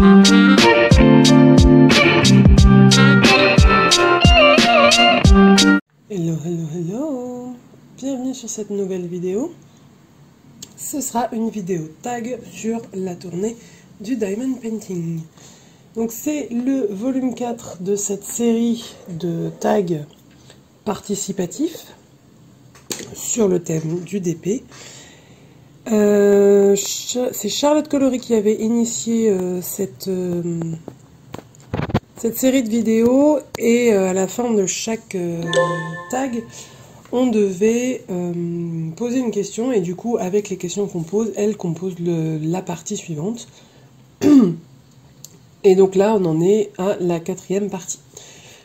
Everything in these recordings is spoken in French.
Hello, hello, hello! Bienvenue sur cette nouvelle vidéo. Ce sera une vidéo tag sur la tournée du Diamond Painting. Donc c'est le volume 4 de cette série de tags participatifs sur le thème du DP. C'est Charlotte Colory qui avait initié cette série de vidéos, et à la fin de chaque tag, on devait poser une question, et du coup, avec les questions qu'on pose, elle compose la partie suivante. Et donc là, on en est à la 4e partie.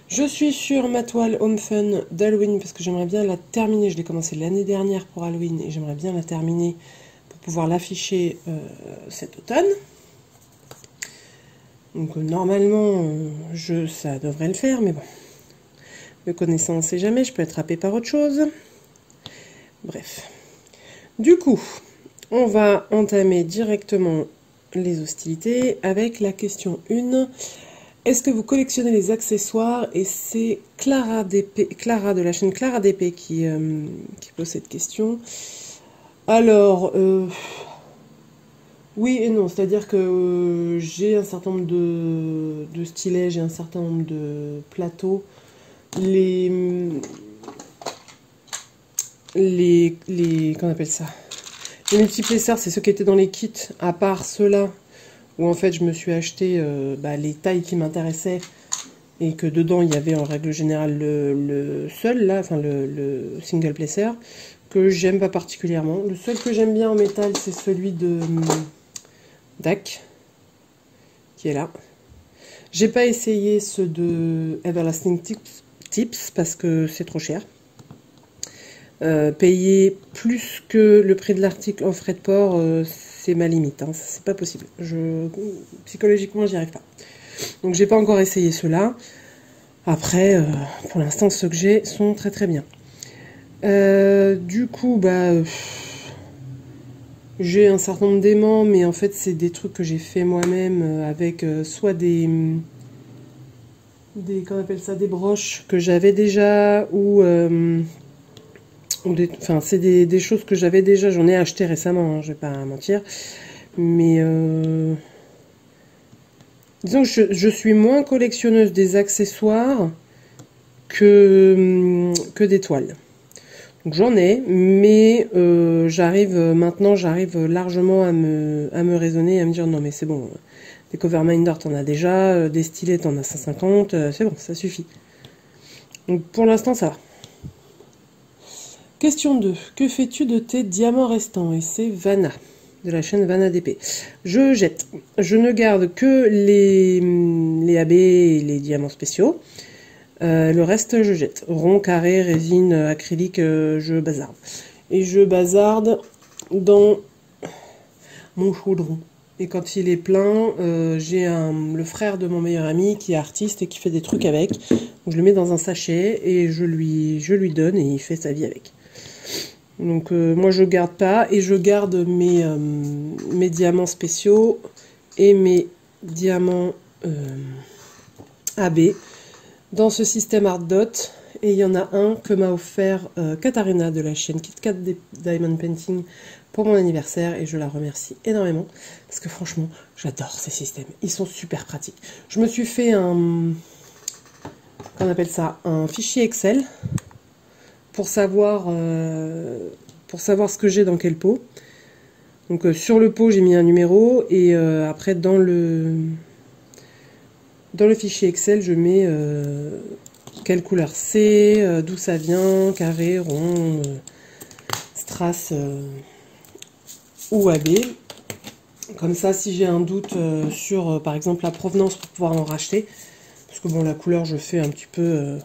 Je suis sur ma toile Home Fun d'Halloween parce que j'aimerais bien la terminer. Je l'ai commencé l'année dernière pour Halloween et j'aimerais bien la terminer pour pouvoir l'afficher cet automne. Donc normalement, ça devrait le faire, mais bon. Me connaissant, on ne sait jamais, je peux être happée par autre chose. Bref. Du coup, on va entamer directement les hostilités avec la question 1. Est-ce que vous collectionnez les accessoires? Et c'est Clara de la chaîne Clara DP qui pose cette question. Alors, oui et non, c'est-à-dire que j'ai un certain nombre de stylets, j'ai un certain nombre de plateaux. Comment on appelle ça? Les multiplesseurs, c'est ceux qui étaient dans les kits, à part ceux-là, où en fait je me suis acheté les tailles qui m'intéressaient, et que dedans il y avait en règle générale le seul, là, enfin le single placer, que j'aime pas particulièrement. Le seul que j'aime bien en métal, c'est celui de DAC, qui est là. J'ai pas essayé ceux de Everlasting Tips parce que c'est trop cher. Payer plus que le prix de l'article en frais de port, c'est ma limite, hein, c'est pas possible. Psychologiquement, j'y arrive pas. Donc j'ai pas encore essayé ceux-là. Après, pour l'instant, ceux que j'ai sont très très bien. Du coup, j'ai un certain nombre d'aimants, mais en fait, c'est des trucs que j'ai fait moi-même avec soit comment on appelle ça, des broches que j'avais déjà, ou c'est des choses que j'avais déjà, j'en ai acheté récemment, hein, je vais pas mentir, mais disons que je suis moins collectionneuse des accessoires que des toiles. Donc j'en ai, mais j'arrive largement à me raisonner, à me dire non mais c'est bon, des Coverminder t'en as déjà, des stylets t'en as 150, c'est bon, ça suffit. Donc pour l'instant ça va. Question 2. Que fais-tu de tes diamants restants? Et c'est Vanna, de la chaîne Vanna DP. Je jette. Je ne garde que les AB et les diamants spéciaux. Le reste, je jette. Rond, carré, résine, acrylique, je bazarde. Et je bazarde dans mon chaudron. Et quand il est plein, j'ai le frère de mon meilleur ami qui est artiste et qui fait des trucs avec. Donc je le mets dans un sachet et je lui donne et il fait sa vie avec. Donc moi je garde pas, et je garde mes diamants spéciaux et mes diamants AB dans ce système Art Dot. Et il y en a un que m'a offert Katharina de la chaîne KitKat Diamond Painting pour mon anniversaire, et je la remercie énormément parce que franchement j'adore ces systèmes, ils sont super pratiques. Je me suis fait qu'on appelle ça un fichier Excel pour savoir ce que j'ai dans quel pot. Donc sur le pot j'ai mis un numéro, et après dans le fichier Excel je mets quelle couleur c'est, d'où ça vient, carré, rond, strass ou AB. Comme ça, si j'ai un doute sur par exemple la provenance pour pouvoir en racheter, parce que bon, la couleur je fais un petit peu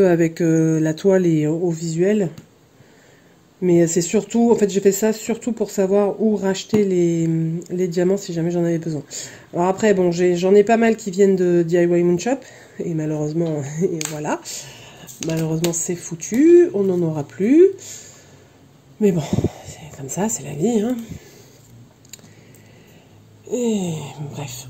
avec la toile et au visuel, mais c'est surtout, en fait j'ai fait ça surtout pour savoir où racheter les diamants si jamais j'en avais besoin. Alors après bon, j'en ai pas mal qui viennent de DIY Moonshop, et malheureusement et voilà, malheureusement c'est foutu, on n'en aura plus, mais bon, c'est comme ça, c'est la vie, hein. Et bref.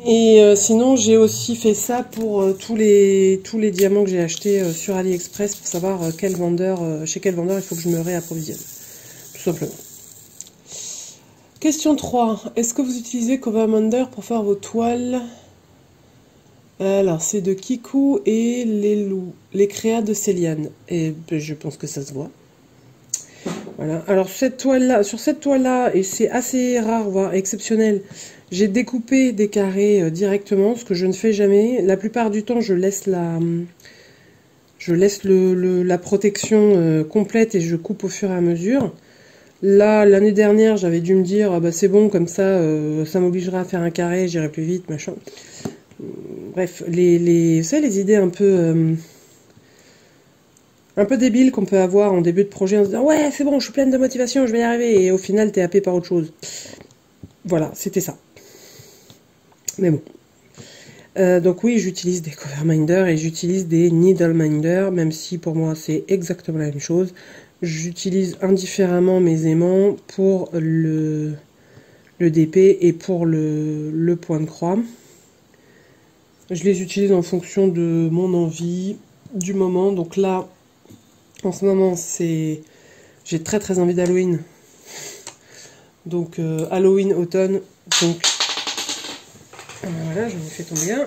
Et sinon, j'ai aussi fait ça pour tous les diamants que j'ai achetés sur AliExpress pour savoir quel vendeur, chez quel vendeur il faut que je me réapprovisionne. Tout simplement. Question 3. Est-ce que vous utilisez Coverminder pour faire vos toiles? Alors, c'est de Kikou et les créas de Céliane. Et je pense que ça se voit. Voilà. Alors, sur cette toile-là, et c'est assez rare, voire exceptionnel, j'ai découpé des carrés directement, ce que je ne fais jamais. La plupart du temps, je laisse la protection complète et je coupe au fur et à mesure. Là, l'année dernière, j'avais dû me dire, ah bah c'est bon, comme ça, ça m'obligera à faire un carré, j'irai plus vite, machin. Bref, vous savez, les idées un peu débiles qu'on peut avoir en début de projet en se disant, ouais, c'est bon, je suis pleine de motivation, je vais y arriver, et au final, t'es happé par autre chose. Voilà, c'était ça. Mais bon. Donc oui, j'utilise des Coverminder et j'utilise des Needleminder, même si pour moi c'est exactement la même chose. J'utilise indifféremment mes aimants pour le DP et pour le point de croix. Je les utilise en fonction de mon envie, du moment. Donc là, en ce moment, j'ai très très envie d'Halloween. Donc Halloween, automne, donc voilà, j'en ai fait tomber un.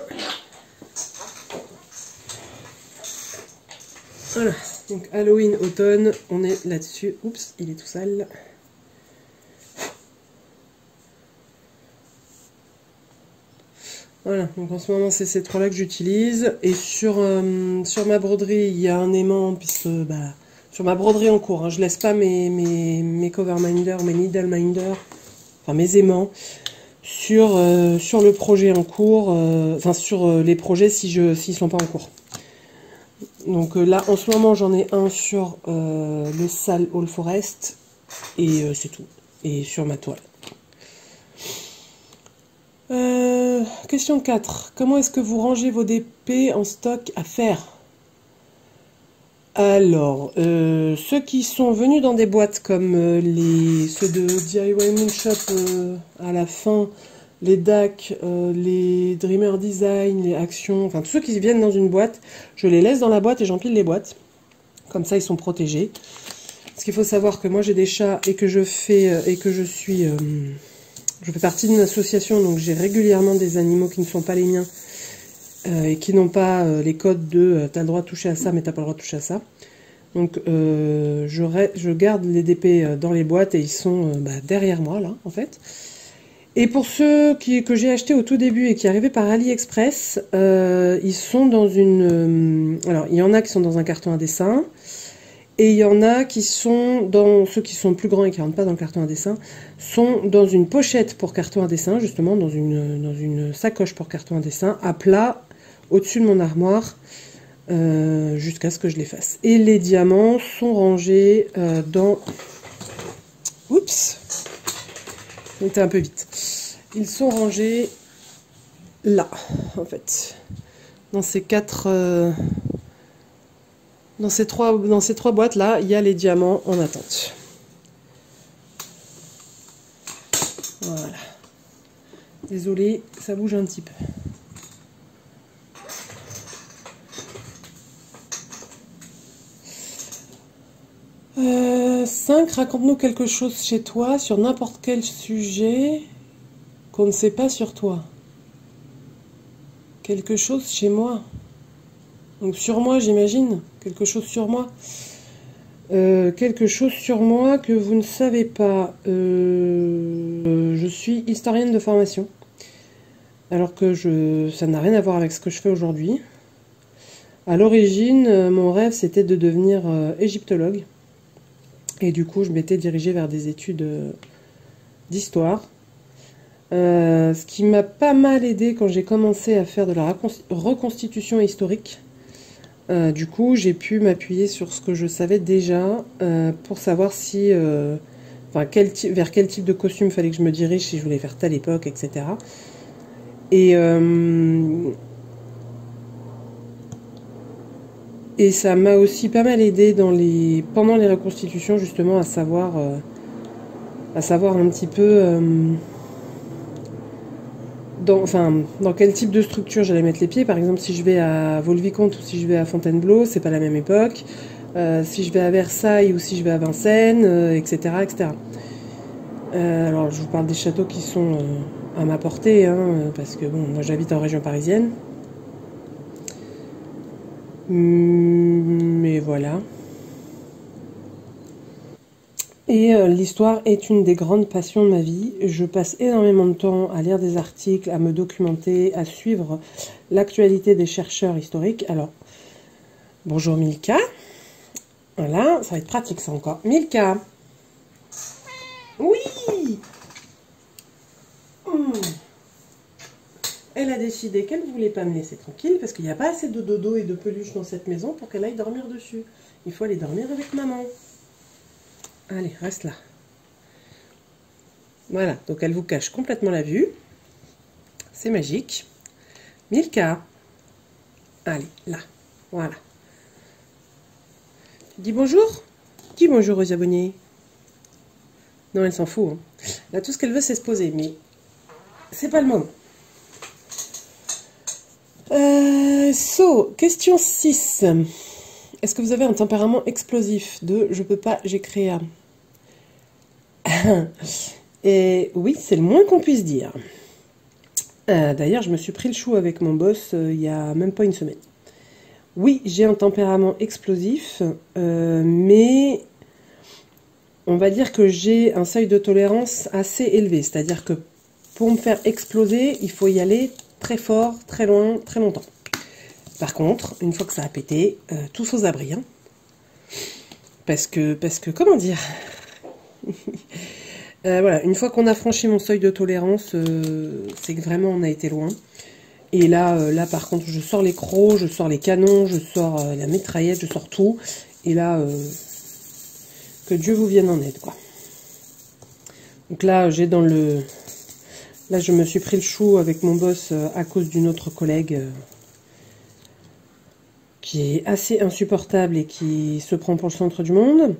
Voilà, donc Halloween, automne, on est là-dessus. Oups, il est tout sale. Voilà, donc en ce moment c'est ces trois-là que j'utilise. Et sur ma broderie, il y a un aimant, puisque sur ma broderie en cours, hein, je laisse pas mes Coverminder, mes Needleminder, enfin mes aimants, sur le projet en cours, enfin sur les projets s'ils sont pas en cours. Donc là, en ce moment, j'en ai un sur le Sal All Forest, et c'est tout. Et sur ma toile. Question 4. Comment est-ce que vous rangez vos DP en stock à faire? Alors, ceux qui sont venus dans des boîtes comme ceux de DIY Moonshop à la fin, les DAC, les Dreamer Design, les Actions, enfin tous ceux qui viennent dans une boîte, je les laisse dans la boîte et j'empile les boîtes. Comme ça, ils sont protégés. Parce qu'il faut savoir que moi j'ai des chats et que je fais je fais partie d'une association, donc j'ai régulièrement des animaux qui ne sont pas les miens et qui n'ont pas les codes de t'as le droit de toucher à ça, mais t'as pas le droit de toucher à ça. Donc je garde les DP dans les boîtes et ils sont derrière moi là en fait. Et pour ceux que j'ai achetés au tout début et qui arrivaient par AliExpress, ils sont dans une... alors, il y en a qui sont dans un carton à dessin, et il y en a qui sont dans... Ceux qui sont plus grands et qui ne rentrent pas dans le carton à dessin, sont dans une pochette pour carton à dessin, justement, dans une sacoche pour carton à dessin, à plat, au-dessus de mon armoire, jusqu'à ce que je les fasse. Et les diamants sont rangés dans... Oups! C'était un peu vite. Ils sont rangés là, en fait. Dans ces dans ces trois boîtes là, il y a les diamants en attente. Voilà. Désolée, ça bouge un petit peu. 5. Raconte-nous quelque chose chez toi sur n'importe quel sujet qu'on ne sait pas sur toi. Quelque chose chez moi. Donc sur moi, j'imagine. Quelque chose sur moi. Quelque chose sur moi que vous ne savez pas. Je suis historienne de formation. Alors que ça n'a rien à voir avec ce que je fais aujourd'hui. À l'origine, mon rêve, c'était de devenir égyptologue. Et du coup, je m'étais dirigée vers des études d'histoire. Ce qui m'a pas mal aidé quand j'ai commencé à faire de la reconstitution historique. Du coup, j'ai pu m'appuyer sur ce que je savais déjà pour savoir si, vers quel type de costume fallait que je me dirige si je voulais faire telle époque, etc. Et ça m'a aussi pas mal aidé pendant les reconstitutions, justement, à savoir un petit peu dans quel type de structure j'allais mettre les pieds. Par exemple, si je vais à Vaux-le-Vicomte ou si je vais à Fontainebleau, c'est pas la même époque. Si je vais à Versailles ou si je vais à Vincennes, etc., etc. Alors, je vous parle des châteaux qui sont à ma portée, hein, parce que bon, moi j'habite en région parisienne. Mais voilà. Et l'histoire est une des grandes passions de ma vie. Je passe énormément de temps à lire des articles, à me documenter, à suivre l'actualité des chercheurs historiques. Alors, bonjour Milka. Voilà, ça va être pratique ça encore. Milka. Oui. Elle a décidé qu'elle ne voulait pas me laisser tranquille parce qu'il n'y a pas assez de dodo et de peluches dans cette maison pour qu'elle aille dormir dessus. Il faut aller dormir avec maman. Allez, reste là. Voilà, donc elle vous cache complètement la vue. C'est magique. Milka. Allez, là. Voilà. Tu dis bonjour? Dis bonjour aux abonnés. Non, elle s'en fout. Hein. Là, tout ce qu'elle veut, c'est se poser, mais c'est pas le moment. Question 6. Est-ce que vous avez un tempérament explosif? Je peux pas, j'ai créé un. Et oui, c'est le moins qu'on puisse dire. D'ailleurs, je me suis pris le chou avec mon boss il y a même pas une semaine. Oui, j'ai un tempérament explosif, mais on va dire que j'ai un seuil de tolérance assez élevé. C'est-à-dire que pour me faire exploser, il faut y aller très fort, très loin, très longtemps. Par contre, une fois que ça a pété, tous aux abris. Hein. Parce que, comment dire voilà, une fois qu'on a franchi mon seuil de tolérance, c'est que vraiment on a été loin. Et là, par contre, je sors les crocs, je sors les canons, je sors la mitraillette, je sors tout. Et là, que Dieu vous vienne en aide, quoi. Donc là, là, je me suis pris le chou avec mon boss à cause d'une autre collègue qui est assez insupportable et qui se prend pour le centre du monde.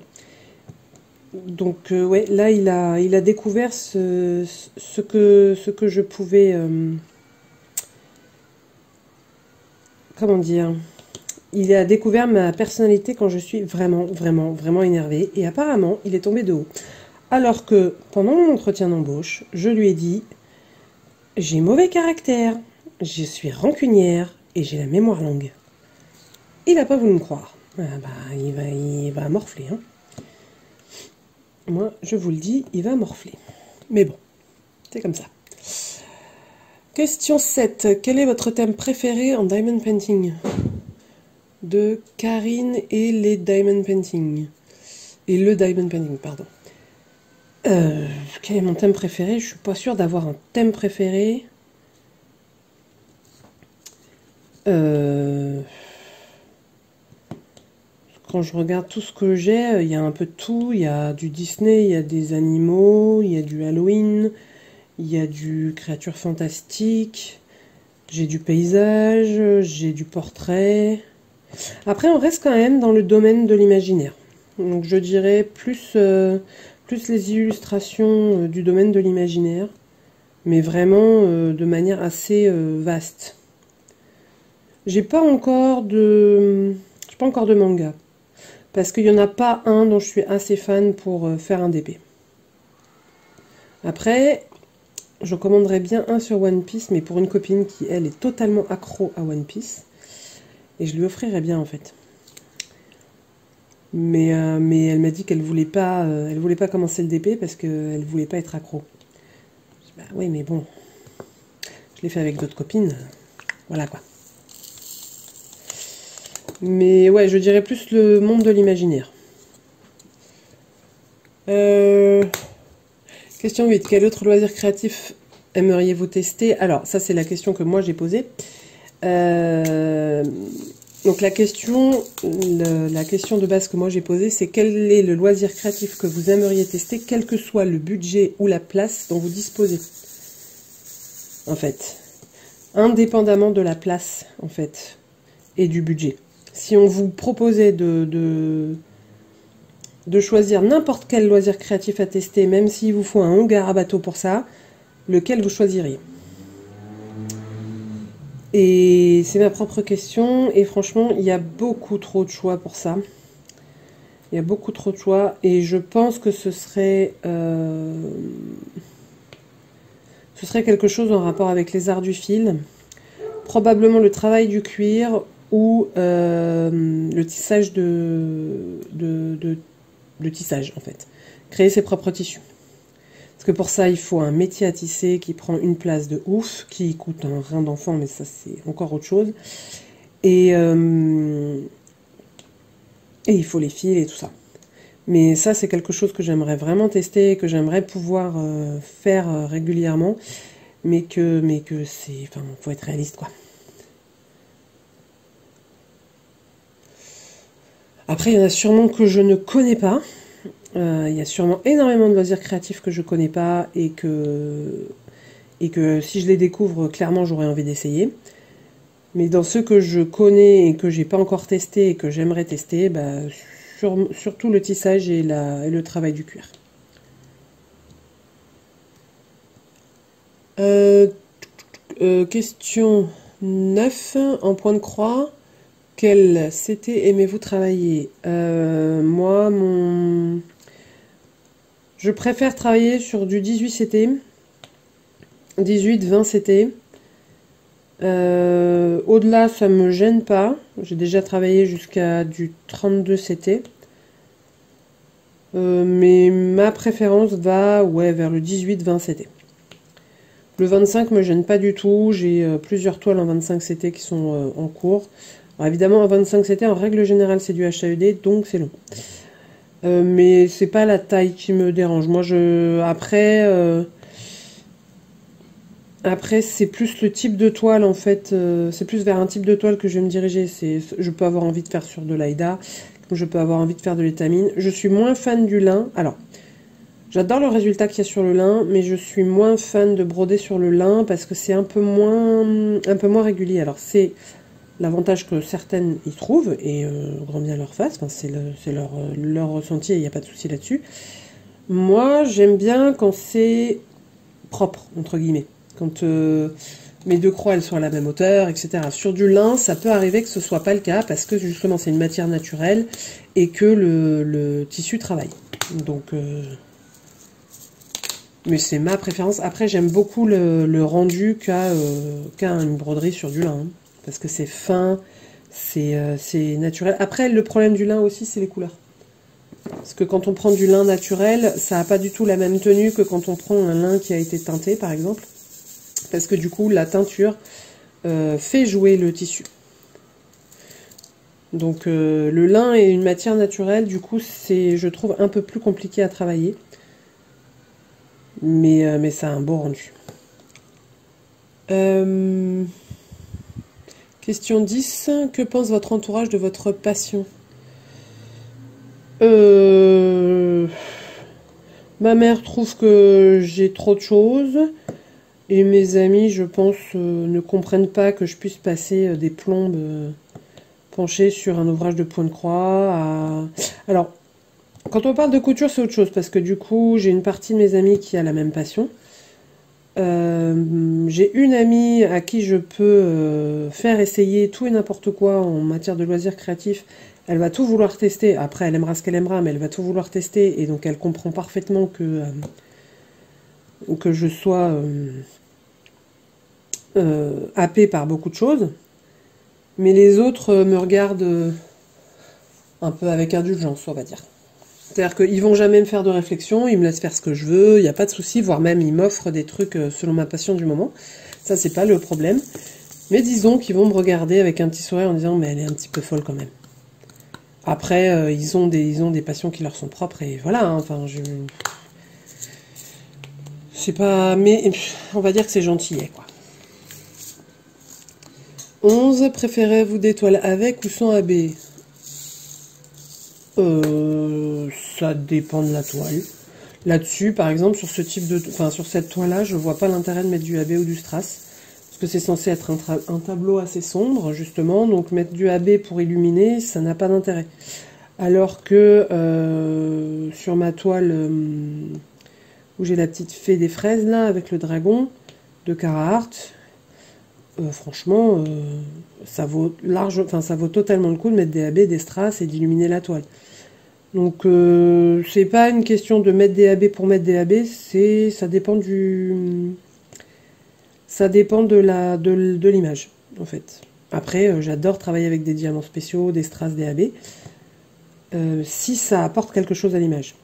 Donc ouais, là il a découvert ce que je pouvais comment dire, il a découvert ma personnalité quand je suis vraiment énervée, et apparemment il est tombé de haut. Alors que pendant mon entretien d'embauche, je lui ai dit: j'ai mauvais caractère, je suis rancunière et j'ai la mémoire longue. Il n'a pas voulu me croire. Ah bah, il va morfler, hein. Moi, je vous le dis, il va morfler. Mais bon, c'est comme ça. Question 7. Quel est votre thème préféré en Diamond Painting? De Karine et les Diamond Painting. Et le Diamond Painting, pardon. Quel est mon thème préféré? Je suis pas sûre d'avoir un thème préféré. Quand je regarde tout ce que j'ai, il y a un peu de tout. Il y a du Disney, il y a des animaux, il y a du Halloween, il y a du créatures fantastiques, j'ai du paysage, j'ai du portrait. Après, on reste quand même dans le domaine de l'imaginaire. Donc je dirais plus les illustrations du domaine de l'imaginaire, mais vraiment de manière assez vaste. J'ai pas encore de manga. Parce qu'il n'y en a pas un dont je suis assez fan pour faire un DP. Après, je commanderais bien un sur One Piece, mais pour une copine qui, elle, est totalement accro à One Piece. Et je lui offrirais bien, en fait. Mais elle m'a dit qu'elle voulait pas commencer le DP parce qu'elle voulait pas être accro. Je dis, bah oui, mais bon, je l'ai fait avec d'autres copines. Voilà, quoi. Mais ouais, je dirais plus le monde de l'imaginaire. Question 8. Quel autre loisir créatif aimeriez-vous tester? Alors, ça c'est la question que moi j'ai posée. Donc la question de base que moi j'ai posée, c'est quel est le loisir créatif que vous aimeriez tester, quel que soit le budget ou la place dont vous disposez. En fait. Indépendamment de la place, en fait, et du budget. Si on vous proposait de choisir n'importe quel loisir créatif à tester, même s'il vous faut un hangar à bateau pour ça, lequel vous choisiriez? Et c'est ma propre question, et franchement, il y a beaucoup trop de choix pour ça. Il y a beaucoup trop de choix, et je pense que ce serait quelque chose en rapport avec les arts du fil. Probablement le travail du cuir ou le tissage de tissage, en fait. Créer ses propres tissus. Parce que pour ça, il faut un métier à tisser qui prend une place de ouf, qui coûte un rein d'enfant, mais ça, c'est encore autre chose. Et il faut les fils et tout ça. Mais ça, c'est quelque chose que j'aimerais vraiment tester, que j'aimerais pouvoir faire régulièrement. Mais que c'est... Enfin, faut être réaliste, quoi. Après, il y en a sûrement que je ne connais pas. Il y a sûrement énormément de loisirs créatifs que je connais pas et que si je les découvre, clairement, j'aurais envie d'essayer. Mais dans ceux que je connais et que j'ai pas encore testé et que j'aimerais tester, bah, surtout le tissage et le travail du cuir. Question 9, en point de croix. Quel CT aimez-vous travailler? Moi, je préfère travailler sur du 18 CT, 18-20 CT. Au-delà, ça me gêne pas. J'ai déjà travaillé jusqu'à du 32 CT. Mais ma préférence va vers le 18-20 CT. Le 25 me gêne pas du tout. J'ai plusieurs toiles en 25 CT qui sont en cours. Alors évidemment, en 25 CT, en règle générale, c'est du HAED, donc c'est long. Mais c'est pas la taille qui me dérange. Moi, après, c'est plus le type de toile, en fait. C'est plus vers un type de toile que je vais me diriger. Je peux avoir envie de faire sur de l'Aïda, je peux avoir envie de faire de l'étamine. Je suis moins fan du lin. Alors, j'adore le résultat qu'il y a sur le lin, mais je suis moins fan de broder sur le lin parce que c'est un peu moins régulier. Alors, c'est l'avantage que certaines y trouvent, et grand bien leur face, enfin, c'est leur ressenti, il n'y a pas de souci là-dessus. Moi, j'aime bien quand c'est propre, entre guillemets. Quand mes deux croix, elles sont à la même hauteur, etc. Sur du lin, ça peut arriver que ce soit pas le cas, parce que justement, c'est une matière naturelle, et que le tissu travaille. Donc... mais c'est ma préférence. Après, j'aime beaucoup le rendu qu'a une broderie sur du lin. Hein. Parce que c'est fin, c'est naturel. Après, le problème du lin aussi, c'est les couleurs. Parce que quand on prend du lin naturel, ça n'a pas du tout la même tenue que quand on prend un lin qui a été teinté, par exemple. Parce que du coup, la teinture fait jouer le tissu. Donc le lin est une matière naturelle, du coup, c'est, je trouve, un peu plus compliqué à travailler. Mais ça a un beau rendu. Question 10. Que pense votre entourage de votre passion? Ma mère trouve que j'ai trop de choses. Et mes amis, je pense, ne comprennent pas que je puisse passer des plombes penchées sur un ouvrage de point de croix. Alors, quand on parle de couture, c'est autre chose. Parce que du coup, j'ai une partie de mes amis qui a la même passion. J'ai une amie à qui je peux faire essayer tout et n'importe quoi en matière de loisirs créatifs. Elle va tout vouloir tester. Après, elle aimera ce qu'elle aimera, mais elle va tout vouloir tester. Et donc, elle comprend parfaitement que je sois happée par beaucoup de choses. Mais les autres me regardent un peu avec indulgence, on va dire. C'est-à-dire qu'ils vont jamais me faire de réflexion, ils me laissent faire ce que je veux, il n'y a pas de souci, voire même ils m'offrent des trucs selon ma passion du moment. Ça, c'est pas le problème. Mais disons qu'ils vont me regarder avec un petit sourire en disant « mais elle est un petit peu folle quand même ». Après, ils ont des passions qui leur sont propres et voilà, hein, enfin, c'est pas... Mais on va dire que c'est gentillet, quoi. 11. Préférez-vous des toiles avec ou sans AB? Ça dépend de la toile. Là-dessus, par exemple, sur ce type de... Enfin, sur cette toile-là, je vois pas l'intérêt de mettre du AB ou du strass. Parce que c'est censé être un tableau assez sombre, justement. Donc, mettre du AB pour illuminer, ça n'a pas d'intérêt. Alors que sur ma toile où j'ai la petite fée des fraises, là, avec le dragon, de Carhartt, franchement, ça vaut ça vaut totalement le coup de mettre des AB, des strass et d'illuminer la toile. Donc c'est pas une question de mettre des AB pour mettre des AB, ça dépend de l'image en fait. Après, j'adore travailler avec des diamants spéciaux, des strass, des AB, si ça apporte quelque chose à l'image.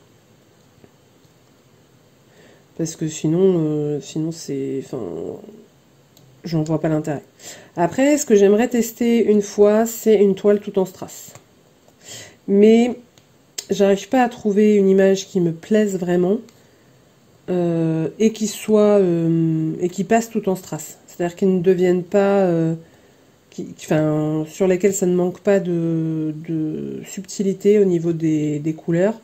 Parce que sinon j'en vois pas l'intérêt. Après, ce que j'aimerais tester une fois, c'est une toile tout en strass. Mais j'arrive pas à trouver une image qui me plaise vraiment et qui passe tout en strass. C'est-à-dire qu'ils ne deviennent pas, sur lesquels ça ne manque pas de subtilité au niveau des couleurs.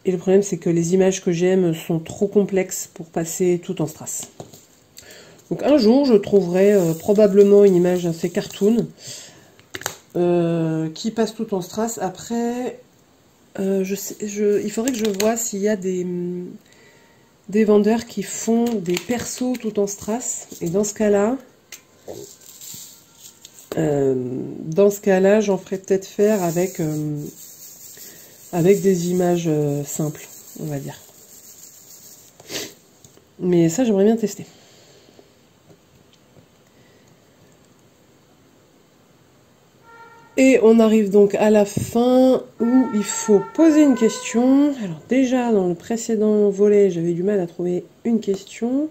Et le problème, c'est que les images que j'aime sont trop complexes pour passer tout en strass. Donc un jour, je trouverai probablement une image assez cartoon qui passe tout en strass. Après, il faudrait que je vois s'il y a des vendeurs qui font des persos tout en strass. Et dans ce cas-là, j'en ferai peut-être faire avec des images simples, on va dire. Mais ça, j'aimerais bien tester. Et on arrive donc à la fin où il faut poser une question. Alors déjà, dans le précédent volet, j'avais du mal à trouver une question.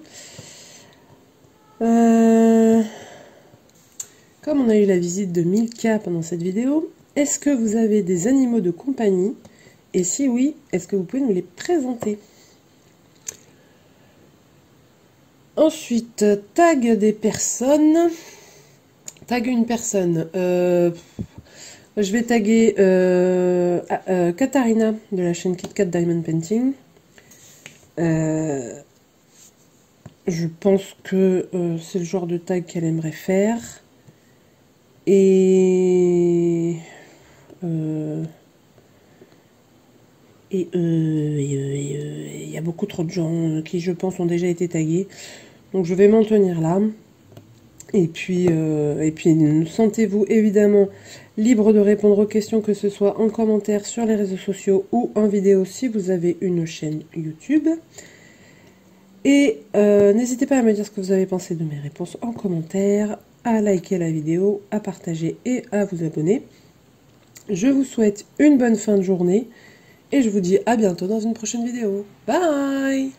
Comme on a eu la visite de Milka pendant cette vidéo, est-ce que vous avez des animaux de compagnie? Et si oui, est-ce que vous pouvez nous les présenter? Ensuite, tag des personnes. Tag une personne. Je vais taguer Katharina de la chaîne KitKat Diamond Painting. Je pense que c'est le genre de tag qu'elle aimerait faire. Et il y a beaucoup trop de gens qui, je pense, ont déjà été tagués. Donc je vais m'en tenir là. Et puis sentez-vous évidemment libre de répondre aux questions, que ce soit en commentaire sur les réseaux sociaux ou en vidéo si vous avez une chaîne YouTube. Et n'hésitez pas à me dire ce que vous avez pensé de mes réponses en commentaire, à liker la vidéo, à partager et à vous abonner. Je vous souhaite une bonne fin de journée et je vous dis à bientôt dans une prochaine vidéo. Bye!